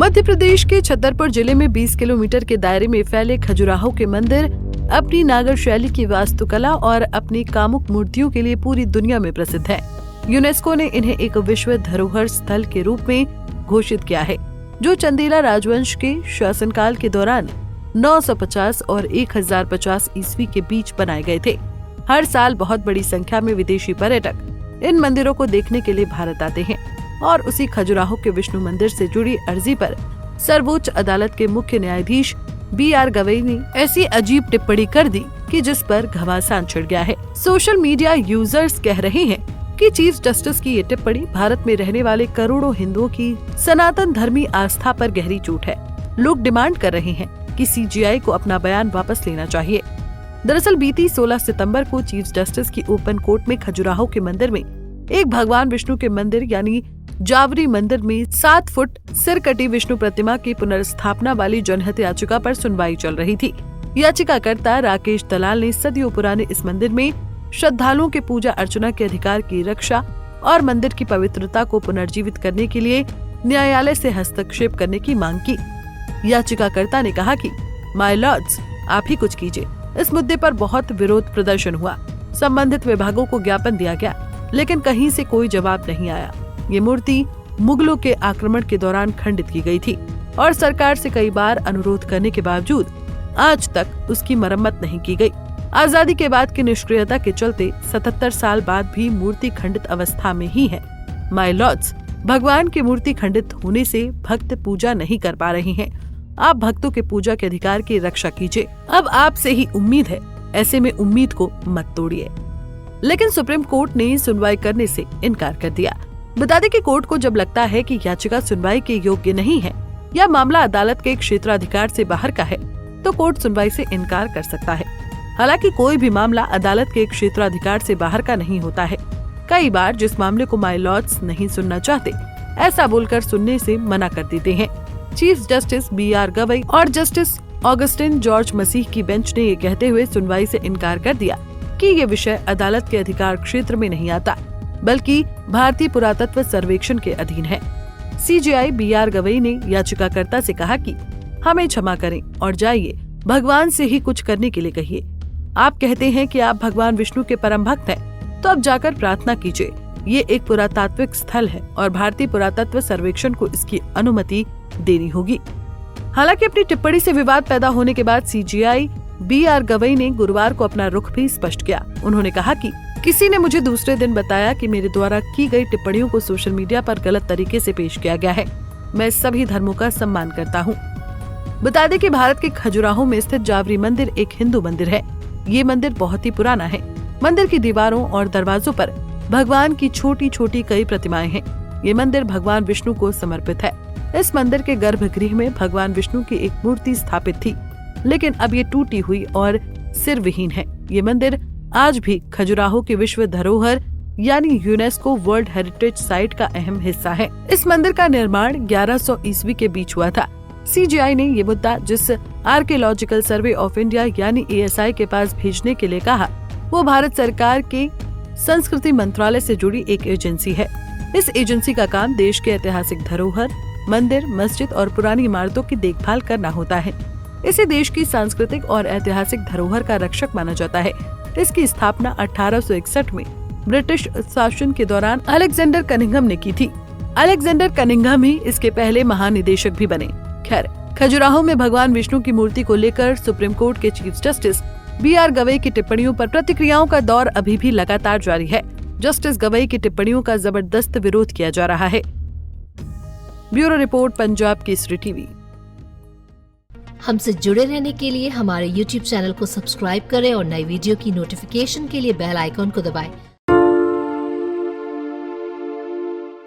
मध्य प्रदेश के छतरपुर जिले में 20 किलोमीटर के दायरे में फैले खजुराहो के मंदिर अपनी नागर शैली की वास्तुकला और अपनी कामुक मूर्तियों के लिए पूरी दुनिया में प्रसिद्ध है। यूनेस्को ने इन्हें एक विश्व धरोहर स्थल के रूप में घोषित किया है, जो चंदेला राजवंश के शासनकाल के दौरान 950 और 1050 ईस्वी के बीच बनाए गए थे। हर साल बहुत बड़ी संख्या में विदेशी पर्यटक इन मंदिरों को देखने के लिए भारत आते हैं और उसी खजुराहो के विष्णु मंदिर से जुड़ी अर्जी पर सर्वोच्च अदालत के मुख्य न्यायाधीश B.R. गवई ने ऐसी अजीब टिप्पणी कर दी कि जिस पर घमासान छिड़ गया है। सोशल मीडिया यूजर्स कह रहे हैं कि चीफ जस्टिस की ये टिप्पणी भारत में रहने वाले करोड़ों हिंदुओं की सनातन धर्मी आस्था पर गहरी चोट है। लोग डिमांड कर रहे हैं कि CJI को अपना बयान वापस लेना चाहिए। दरअसल बीती 16 सितंबर को चीफ जस्टिस की ओपन कोर्ट में खजुराहो के मंदिर में एक भगवान विष्णु के मंदिर यानी जावरी मंदिर में 7 फुट सिर कटी विष्णु प्रतिमा की पुनर्स्थापना वाली जनहित याचिका पर सुनवाई चल रही थी। याचिकाकर्ता राकेश दलाल ने सदियों पुराने इस मंदिर में श्रद्धालुओं के पूजा अर्चना के अधिकार की रक्षा और मंदिर की पवित्रता को पुनर्जीवित करने के लिए न्यायालय से हस्तक्षेप करने की मांग की। याचिकाकर्ता ने कहा कि माय लॉर्ड्स, आप ही कुछ कीजिए। इस मुद्दे पर बहुत विरोध प्रदर्शन हुआ। संबंधित विभागों को ज्ञापन दिया गया, लेकिन कहीं से कोई जवाब नहीं आया। ये मूर्ति मुगलों के आक्रमण के दौरान खंडित की गई थी और सरकार से कई बार अनुरोध करने के बावजूद आज तक उसकी मरम्मत नहीं की गई। आजादी के बाद की निष्क्रियता के चलते 77 साल बाद भी मूर्ति खंडित अवस्था में ही है। माय लॉर्ड्स, भगवान की मूर्ति खंडित होने से भक्त पूजा नहीं कर पा रहे हैं। आप भक्तों के पूजा के अधिकार की रक्षा कीजिए। अब आपसे ही उम्मीद है, ऐसे में उम्मीद को मत तोड़िए। लेकिन सुप्रीम कोर्ट ने सुनवाई करने से इनकार कर दिया। बता दें कि कोर्ट को जब लगता है कि याचिका सुनवाई के योग्य नहीं है या मामला अदालत के क्षेत्राधिकार से बाहर का है, तो कोर्ट सुनवाई से इनकार कर सकता है। हालांकि कोई भी मामला अदालत के क्षेत्राधिकार से बाहर का नहीं होता है। कई बार जिस मामले को माय लॉर्ड्स नहीं सुनना चाहते, ऐसा बोलकर सुनने से मना कर देते हैं। Chief justice B.R. गवई और जस्टिस ऑगस्टिन जॉर्ज मसीह की बेंच ने ये कहते हुए सुनवाई से इनकार कर दिया कि ये विषय अदालत के अधिकार क्षेत्र में नहीं आता, बल्कि भारतीय पुरातत्व सर्वेक्षण के अधीन है। CJI B.R. गवई ने याचिकाकर्ता से कहा कि हमें क्षमा करें और जाइए, भगवान से ही कुछ करने के लिए कहिए। आप कहते हैं कि आप भगवान विष्णु के परम भक्त हैं, तो अब जाकर प्रार्थना कीजिए। ये एक पुरातात्विक स्थल है और भारतीय पुरातत्व सर्वेक्षण को इसकी अनुमति देनी होगी। हालांकि अपनी टिप्पणी से विवाद पैदा होने के बाद CJI B.R. गवई ने गुरुवार को अपना रुख भी स्पष्ट किया। उन्होंने कहा कि किसी ने मुझे दूसरे दिन बताया कि मेरे द्वारा की गई टिप्पणियों को सोशल मीडिया पर गलत तरीके से पेश किया गया है। मैं सभी धर्मों का सम्मान करता हूँ। बता दें कि भारत के खजुराहो में स्थित जावरी मंदिर एक हिंदू मंदिर है। ये मंदिर बहुत ही पुराना है। मंदिर की दीवारों और दरवाजों पर भगवान की छोटी छोटी कई प्रतिमाएं हैं। ये मंदिर भगवान विष्णु को समर्पित है। इस मंदिर के गर्भगृह में भगवान विष्णु की एक मूर्ति स्थापित थी, लेकिन अब ये टूटी हुई और सिर विहीन है। ये मंदिर आज भी खजुराहो की विश्व धरोहर यानी यूनेस्को वर्ल्ड हेरिटेज साइट का अहम हिस्सा है। इस मंदिर का निर्माण 1100 ईस्वी के बीच हुआ था। CJI ने ये मुद्दा जिस आर्कियोलॉजिकल सर्वे ऑफ इंडिया यानी ASI के पास भेजने के लिए कहा, वो भारत सरकार के संस्कृति मंत्रालय से जुड़ी एक एजेंसी है। इस एजेंसी का काम देश के ऐतिहासिक धरोहर, मंदिर, मस्जिद और पुरानी इमारतों की देखभाल करना होता है। इसे देश की सांस्कृतिक और ऐतिहासिक धरोहर का रक्षक माना जाता है। इसकी स्थापना 1861 में ब्रिटिश शासन के दौरान अलेक्जेंडर कनिंघम ने की थी। अलेक्जेंडर कनिंघम ही इसके पहले महानिदेशक भी बने। खैर, खजुराहो में भगवान विष्णु की मूर्ति को लेकर सुप्रीम कोर्ट के चीफ जस्टिस B.R. गवई की टिप्पणियों पर प्रतिक्रियाओं का दौर अभी भी लगातार जारी है। जस्टिस गवई की टिप्पणियों का जबरदस्त विरोध किया जा रहा है। Bureau report, Punjab Kesari TV. हमसे जुड़े रहने के लिए हमारे YouTube चैनल को सब्सक्राइब करें और नई वीडियो की नोटिफिकेशन के लिए बेल आइकॉन को दबाएं।